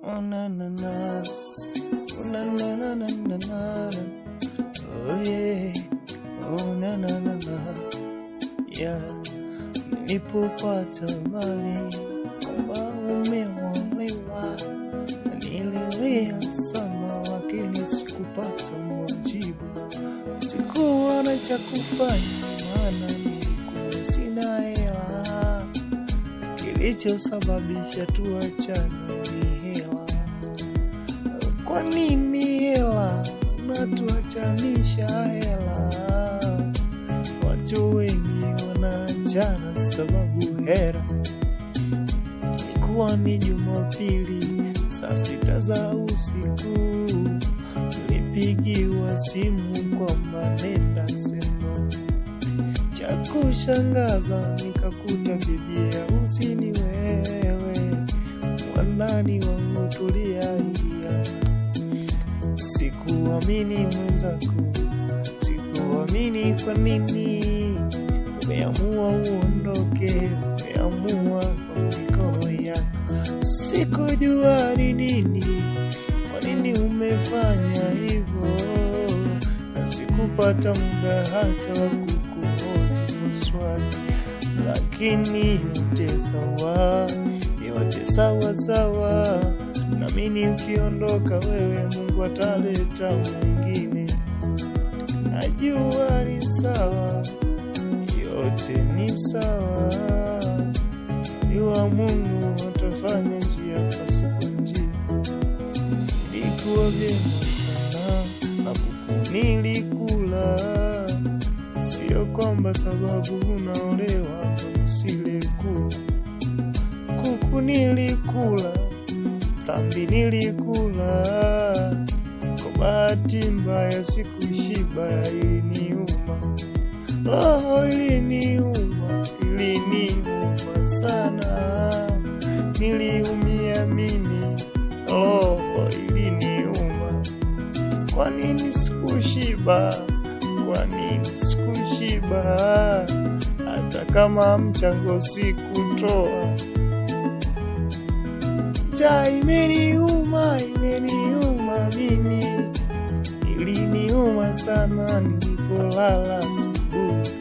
Oh na na na, oh na na na na na na, oh yeah, oh na na na na, yeah. Nilipopata mali kwamba umeolewa, nililia sana lakini sikupata majibu. Sikuwa na cha kufanya maana nilikuwa sina hela. Kilichosababisha tuachane ni hela. Kwa nini hela natuachanisha hela? Watu wengi wanaachana sababu hela. Ilikuwa ni Jumapili saa 6 za usiku, nilipigiwa simu kwamba nenda sema. Cha kushangaza nikakuta bibi harusi ni wewe, mwanani wangu tuliahidiana. Sikuamini mwenzako, sikuamini. Kwa nini umeamua uondoke? Umeamua kwa mikono yako. Sikujua ni nini, kwa nini umefanya hivyo, na sikupata muda hata wa kukuhoji maswali. Lakini yote sawa, yote sawa sawa. Naamini ukiondoka wewe Mungu ataleta mwingine. Najua ni sawa, yote ni sawa. Najua Mungu atafanya njia pasipo njia. Ilikuwa vyema sana na kuku nilikula. Sio kwamba sababu unaolewa usile kuku. Kuku nilikula, tambi nilikula. Kwa bahati mbaya sikushiba, iliniuma. Roho iliniuma, iliniuma sana. Niliumia mimi, roho iliniuma. Kwa nini sikushiba? Kwa nini sikushiba? Hata kama mchango sikutoa. Njaa imeniuma, imeniuma mimi. Iliniuma sana nilipolala asubuhi.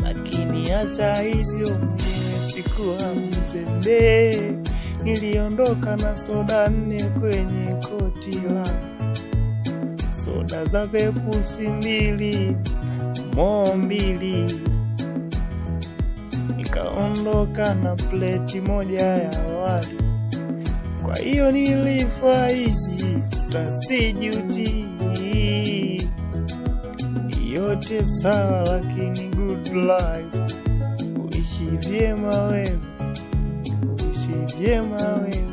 Lakini hata hivyo mwenyewe sikuwa mzembe. Niliondoka na soda 4 kwenye koti langu. Soda za Pepsi 2, Mo 2. Nikaondoka na pleti moja ya wali. Kwa hiyo nilifaidi, tasijuti. Yote sawa lakini good life. Uishi vyema wewe, uishi vyema wewe.